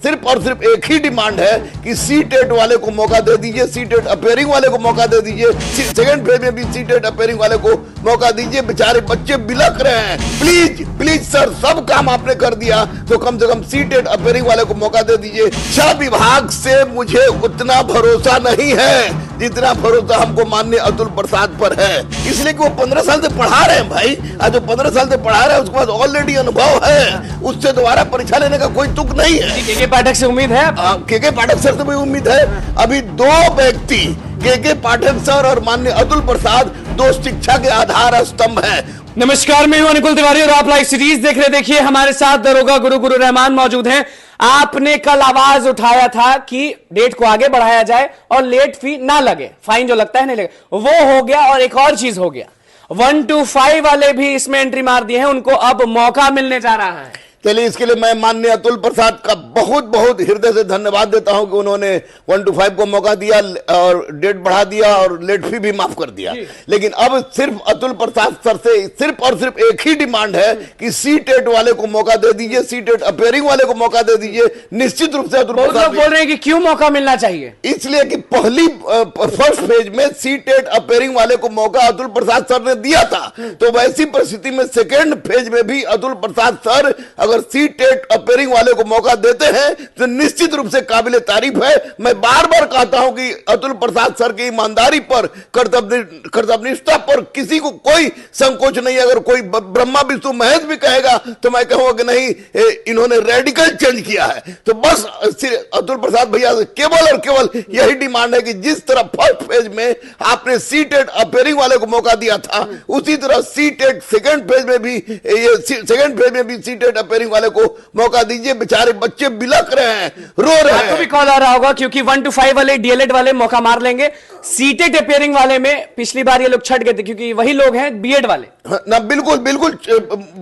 सिर्फ और सिर्फ एक ही डिमांड है कि सी-टेट वाले को मौका दे दीजिए, सी-टेट अपेयरिंग वाले को मौका दे दीजिए, सेकंड फेज में भी सी-टेट अपेयरिंग वाले को मौका दीजिए। बेचारे बच्चे बिलक रहे हैं। प्लीज प्लीज सर, सब काम आपने कर दिया तो कम से कम सी-टेट अपेयरिंग वाले को मौका दे दीजिए। शिक्षा विभाग से मुझे उतना भरोसा नहीं है जितना भरोसा हमको माननीय अतुल प्रसाद पर है, इसलिए कि वो 15 साल से पढ़ा रहे हैं भाई। आज जो 15 साल से पढ़ा रहे हैं उसके बाद ऑलरेडी अनुभव है, उससे दोबारा परीक्षा लेने का कोई तुक नहीं है। के पाठक से उम्मीद है? के पाठक सर से भी उम्मीद है। अभी दो व्यक्ति के पाठक सर और माननीय अतुल प्रसाद दो शिक्षा के आधार स्तंभ है। नमस्कार, मैं हूं अनुकुल तिवारी और आप लाइव सीरीज देख रहे। देखिए, हमारे साथ दरोगा गुरु रहमान मौजूद हैं। आपने कल आवाज उठाया था कि डेट को आगे बढ़ाया जाए और लेट फी ना लगे, फाइन जो लगता है नहीं लगे, वो हो गया। और एक और चीज हो गया, 1 to 5 वाले भी इसमें एंट्री मार दिए हैं, उनको अब मौका मिलने जा रहा है। चलिए, इसके लिए मैं माननीय अतुल प्रसाद का बहुत बहुत हृदय से धन्यवाद देता हूं कि उन्होंने 1 to 5 को मौका दिया और डेट बढ़ा दिया और लेट फी भी माफ कर दिया। लेकिन अब सिर्फ अतुल प्रसाद सर से सिर्फ और सिर्फ एक ही डिमांड है कि सी-टेट वाले को मौका दे दीजिए, सी-टेट अपेयरिंग वाले को मौका दे दीजिए। निश्चित रूप से अतुल प्रसाद बोल रहे हैं कि क्यों मौका मिलना चाहिए, इसलिए कि पहली फर्स्ट फेज में सी-टेट अपेयरिंग वाले को मौका अतुल प्रसाद सर ने दिया था, तो वैसी परिस्थिति में सेकेंड फेज में भी अतुल प्रसाद सर अगर सी-टेट अपेयरिंग वाले को मौका देते हैं तो निश्चित रूप से काबिले तारीफ है। मैं बार बार कहता हूं कि अतुल प्रसाद सर की ईमानदारी पर, कर्तव्यनिष्ठा पर किसी को कोई संकोच नहीं। अगर कोई ब्रह्मा विष्णु महेश भी कहेगा तो मैं कहूंगा कि नहीं, इन्होंने रेडिकल चेंज किया है। तो बस अतुल प्रसाद भैया से केवल और केवल यही डिमांड है कि जिस तरह फर्स्ट फेज में आपने सी-टेट अपेयरिंग वाले को मौका दिया था, उसी तरह सी-टेट सेकंड फेज में भी सी-टेट अपेयरिंग वाले को मौका दीजिए। बेचारे बच्चे बिलक रहे हैं, रो रहे हैं। आपको भी कॉल आ रहा होगा क्योंकि 1 to 5 वाले डीएलएड वाले मौका मार लेंगे। सी-टेट अपेयरिंग वाले में पिछली बार ये लोग छट गए थे क्योंकि वही लोग हैं बीएड वाले ना। बिल्कुल बिल्कुल,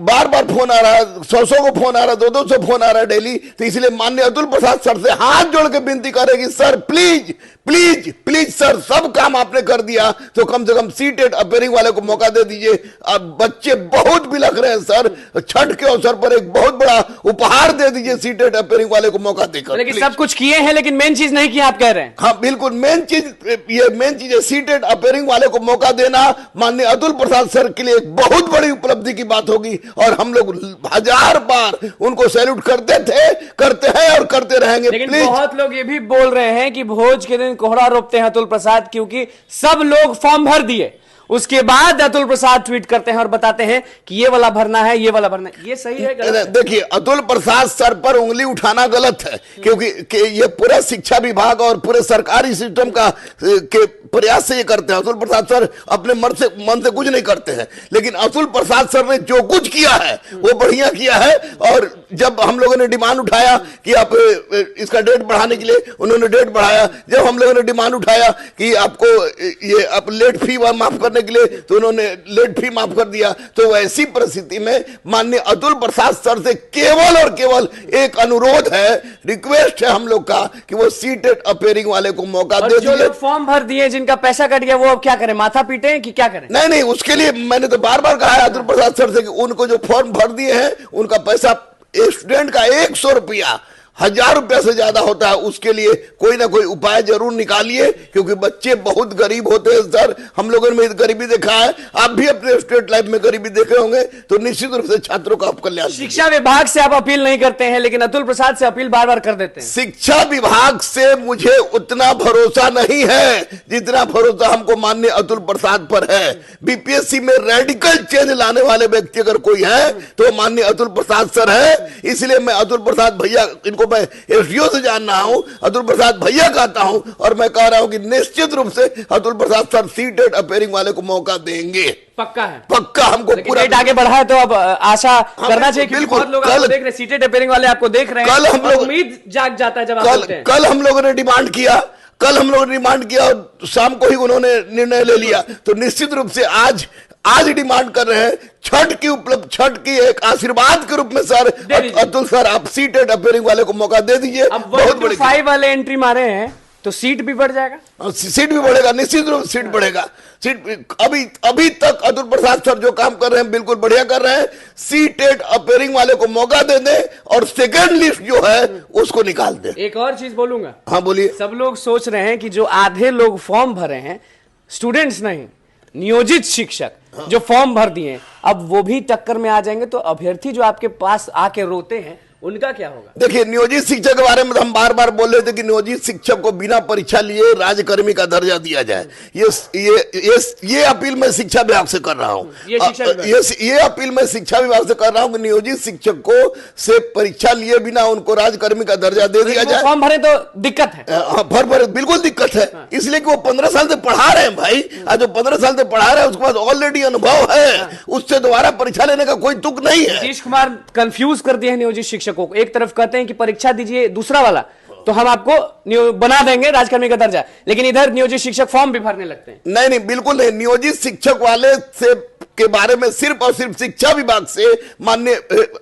बार बार फोन आ रहा है, 100 को फोन आ रहा है, 200 फोन आ रहा है डेली। तो इसलिए माननीय अतुल प्रसाद सर से हाथ जोड़ के विनती करेगी, sir please please please sir, सब काम आपने कर दिया तो कम से कम सी-टेट अपेयरिंग वाले को मौका दे दीजिए। अब बच्चे बहुत बिलक रहे हैं सर, छठ के अवसर पर एक बहुत बड़ा उपहार दे दीजिए सी-टेट अपेयरिंग वाले को मौका देकर। लेकिन सब कुछ किए हैं, लेकिन मेन चीज नहीं किया, आप कह रहे हैं। हाँ बिल्कुल, मेन चीज है सी-टेट अपेयरिंग वाले को मौका देना। माननीय अतुल प्रसाद सर के लिए एक बहुत बड़ी उपलब्धि की बात होगी और हम लोग 1000 बार उनको सैल्यूट करते थे, करते हैं और करते रहेंगे। लेकिन बहुत लोग ये भी बोल रहे हैं कि भोज के दिन कोहरा रोपते हैं अतुल प्रसाद, क्योंकि सब लोग फॉर्म भर दिए, उसके बाद अतुल प्रसाद ट्वीट करते हैं और बताते हैं कि ये वाला भरना है, ये वाला भरना है। ये सही है गलत है? देखिए, अतुल प्रसाद सर पर उंगली उठाना गलत है, क्योंकि ये पूरा शिक्षा विभाग और पूरे सरकारी सिस्टम का के प्रयास से ये करते हैं। अतुल प्रसाद सर अपने मन से कुछ नहीं करते हैं, लेकिन अतुल प्रसाद सर ने जो कुछ किया है वो बढ़िया किया है। और जब हम लोगों ने डिमांड उठाया कि आप इसका डेट बढ़ाने के लिए, उन्होंने डेट बढ़ाया। जब हम लोगों ने डिमांड उठाया कि आपको ये आप लेट फी माफ करने के लिए, तो उन्होंने लेट फी माफ कर दिया। तो ऐसी परिस्थिति में माननीय अतुल प्रसाद सर से केवल और केवल एक अनुरोध है, रिक्वेस्ट है हम लोग का कि वो सी-टेट अपेयरिंग वाले को मौका दे दीजिए। फॉर्म भर दिए, जिनका पैसा कट गया, वो अब क्या करें, माथा पीटे कि क्या करें? नहीं, उसके लिए मैंने तो बार बार कहा है अतुल प्रसाद सर से कि उनको जो फॉर्म भर दिए हैं उनका पैसा, स्टूडेंट का 100 रुपया 1000 रुपया से ज्यादा होता है, उसके लिए कोई ना कोई उपाय जरूर निकालिए, क्योंकि बच्चे बहुत गरीब होते हैं सर। हम लोगों ने गरीबी देखा है, आप भी अपने स्टूडेंट लाइफ में गरीबी देखे होंगे। तो निश्चित रूप से छात्रों का कल्याण। शिक्षा विभाग से आप अपील नहीं करते हैं, लेकिन अतुल प्रसाद से अपील बार बार कर देते हैं। शिक्षा विभाग से मुझे उतना भरोसा नहीं है जितना भरोसा हमको माननीय अतुल प्रसाद पर है। बीपीएससी में रेडिकल चेंज लाने वाले व्यक्ति अगर कोई है तो माननीय अतुल प्रसाद सर है। इसलिए मैं अतुल प्रसाद भैया, इनको मैं एसडीओ से जान रहा हूं, अतुल प्रसाद भैया कहता हूं और मैं कह रहा हूं कि निश्चित रूप से Atul Prasad sir CTET appearing वाले को मौका देंगे। पक्का है, पक्का। हमको पूरा डेट आगे बढ़ा है तो अब आशा करना चाहिए, क्योंकि बहुत लोग आपको देख रहे हैं, सी-टेट अपेयरिंग वाले आपको देख रहे हैं। कल हम लोग, उम्मीद जाग जाता है जब आप बोलते हैं। कल हम लोगों ने डिमांड किया, और शाम को ही उन्होंने निर्णय ले लिया। तो निश्चित रूप से आज डिमांड कर रहे हैं छठ की एक आशीर्वाद के रूप में सर, अतुल सर आप सी-टेट अपेयरिंग वाले को मौका दे दीजिए। बहुत बड़ी 5 वाले एंट्री मारे हैं, तो सीट भी बढ़ जाएगा। सीट भी बढ़ेगा, निश्चित रूप से सीट बढ़ेगा। सीट अभी तक अतुल प्रसाद सर जो काम कर रहे हैं बिल्कुल बढ़िया कर रहे हैं। सीटेट अपेयरिंग वाले को मौका दे दें और सेकंड लिस्ट जो है उसको निकाल दें। एक और चीज बोलूंगा। हाँ बोलिए। सब लोग सोच रहे हैं कि जो आधे लोग फॉर्म भरे हैं, स्टूडेंट्स नहीं, नियोजित शिक्षक जो फॉर्म भर दिए, अब वो भी टक्कर में आ जाएंगे, तो अभ्यर्थी जो आपके पास आके रोते हैं उनका क्या होगा? देखिए, नियोजित शिक्षक के बारे में तो हम बार बार बोल रहे थे कि नियोजित शिक्षक को बिना परीक्षा लिए राज्यकर्मी का दर्जा दिया जाए। ये अपील मैं शिक्षा विभाग से कर रहा हूँ। ये अपील मैं शिक्षा विभाग से कर रहा हूँ कि नियोजित शिक्षक को से परीक्षा लिए बिना उनको राज्यकर्मी का दर्जा दे दिया जाए। फॉर्म भरे तो दिक्कत है। भर बिल्कुल दिक्कत है। इसलिए कि वो 15 साल से पढ़ा रहे हैं भाई। आज जो 15 साल से पढ़ा रहे हैं उसके बाद ऑलरेडी अनुभव है, उससे दोबारा परीक्षा लेने का कोई तुक नहीं है। नीतीश कुमार कंफ्यूज कर दिए हैं नियोजित शिक्षकों को। एक तरफ कहते हैं कि परीक्षा दीजिए दूसरा वाला तो हम आपको बना देंगे राज्यकर्मी का दर्जा, लेकिन इधर नियोजित शिक्षक फॉर्म भी भरने लगते हैं। नहीं, बिल्कुल नहीं। नियोजित शिक्षक वाले से के बारे में सिर्फ और सिर्फ शिक्षा विभाग से माननीय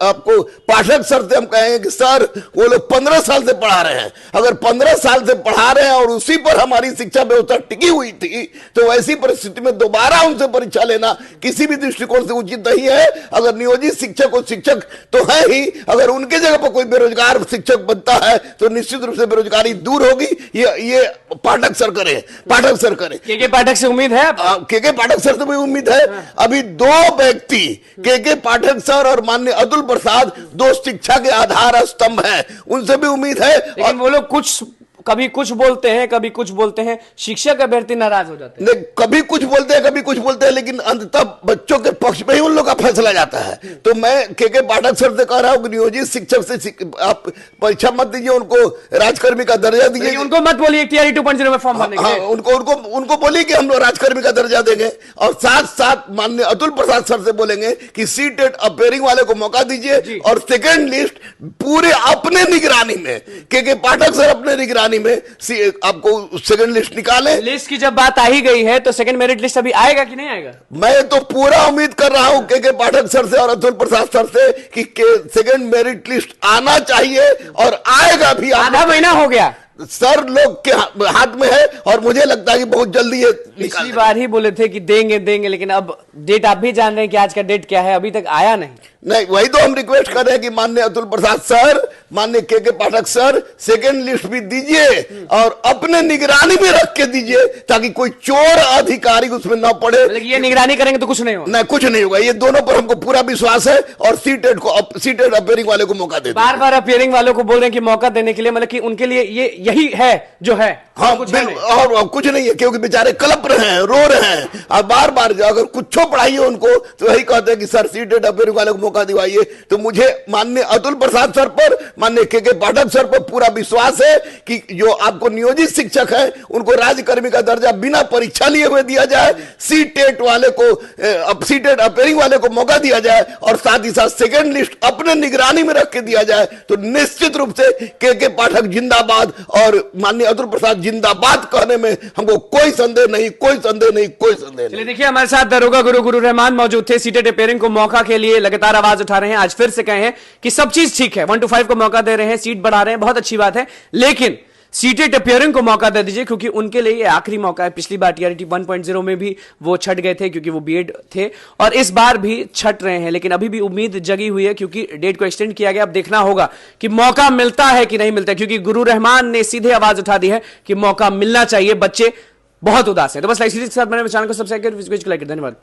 आपको पाठक सर से हम कहेंगे कि सर वो लोग 15 साल से पढ़ा रहे हैं। अगर 15 साल से पढ़ा रहे हैं और उसी पर हमारी शिक्षा व्यवस्था टिकी हुई थी, तो वैसी परिस्थिति में दोबारा उनसे परीक्षा लेना किसी भी दृष्टिकोण से उचित नहीं है। अगर नियोजित शिक्षक और शिक्षक तो है ही, अगर उनके जगह पर कोई बेरोजगार शिक्षक बनता है तो निश्चित रूप से बेरोजगारी दूर होगी। ये पाठक सर करे। के पाठक से उम्मीद है? के पाठक सर से भी उम्मीद है। अभी दो व्यक्ति के पाठक सर और माननीय अतुल प्रसाद, दो शिक्षा के आधार स्तंभ हैं, उनसे भी उम्मीद है। लेकिन वो लोग कभी कुछ बोलते हैं, कभी कुछ बोलते हैं, शिक्षक अभ्यर्थी नाराज हो जाते हैं। कभी कुछ बोलते हैं, लेकिन अंततः बच्चों के पक्ष में ही उन लोग का फैसला जाता है। तो मैं के पाठक सर से कह रहा हूं कि नियोजित शिक्षक से आप परीक्षा मत दीजिए, उनको राजकर्मी का दर्जा दीजिए। उनको मत बोलिए टीआरई 2.0 में फॉर्म भरने के लिए। उनको बोलिए कि हम लोग राजकर्मी का दर्जा देंगे, और साथ साथ माननीय अतुल प्रसाद सर से बोलेंगे कि सीटेट अपेयरिंग वाले को मौका दीजिए और सेकेंड लिस्ट पूरे अपने निगरानी में, के पाठक सर अपने निगरानी में आपको सेकंड लिस्ट निकाले। लिस्ट की जब बात आ ही गई है तो सेकंड मेरिट लिस्ट अभी आएगा कि नहीं आएगा? मैं तो पूरा उम्मीद कर रहा हूं के पाठक सर से और अतुल प्रसाद सर से कि सेकंड मेरिट लिस्ट आना चाहिए और आएगा भी। आधा महीना हो गया सर लोग के हाथ में है और मुझे लगता है कि बहुत जल्दी ये पिछली बार ही बोले थे कि देंगे, लेकिन अब डेट आप भी जान रहे हैं कि आज का डेट क्या है, अभी तक आया नहीं। वही तो हम रिक्वेस्ट कर रहे हैं कि माननीय अतुल प्रसाद सर, माननीय के पाठक सर सेकंड लिस्ट भी दीजिए और अपने निगरानी में रख के दीजिए, ताकि कोई चोर अधिकारी उसमें ना पड़े। ये निगरानी करेंगे तो कुछ नहीं होगा। नहीं, कुछ नहीं होगा। ये दोनों पर हमको पूरा विश्वास है और सीटेट अपेयरिंग वाले को मौका दे। बार अपेयरिंग वालों को बोल रहे हैं कि मौका देने के लिए, मतलब कि उनके लिए ये यही है जो है। हाँ, और कुछ नहीं है, क्योंकि बेचारे कलप रहे हैं, रो रहे हैं और बार अगर कुछ पढ़ाइए उनको तो वही कहते हैं कि सर सीटेट अपेयरिंग वाले को मौका दिवाइए। तो मुझे माननीय अतुल प्रसाद सर पर, माननीय के पाठक सर पर पूरा विश्वास है कि जो आपको नियोजित शिक्षक है उनको राज्यकर्मी का दर्जा बिना परीक्षा लिए हुए दिया जाए, सीटेट वाले को सीटेट अपेयरिंग वाले को मौका दिया जाए और साथ ही साथ सेकेंड लिस्ट अपने निगरानी में रख के दिया जाए। तो निश्चित रूप से के पाठक जिंदाबाद और माननीय अतुल प्रसाद जिंदाबाद कहने में हमको कोई संदेह नहीं। चलिए देखिए, हमारे साथ दरोगा गुरु रहमान मौजूद थे। सीटेट अपेयरिंग को मौका के लिए लगातार आवाज उठा रहे हैं। आज फिर से कहे हैं कि सब चीज ठीक है, 1 to 5 को मौका दे रहे हैं, सीट बढ़ा रहे हैं, बहुत अच्छी बात है, लेकिन सीटेट अपेयरिंग को मौका दे दीजिए, क्योंकि उनके लिए ये आखिरी मौका है। पिछली बार टीआरटी 1.0 में भी वो छट गए थे क्योंकि वो बीएड थे, और इस बार भी छट रहे हैं, लेकिन अभी भी उम्मीद जगी हुई है क्योंकि डेट को एक्सटेंड किया गया। अब देखना होगा कि मौका मिलता है कि नहीं मिलता है, क्योंकि गुरु रहमान ने सीधे आवाज उठा दी है कि मौका मिलना चाहिए, बच्चे बहुत उदास है। तो बस लाइक सीरीज के साथ मैंने चैनल को सब्सक्राइब कर, धन्यवाद।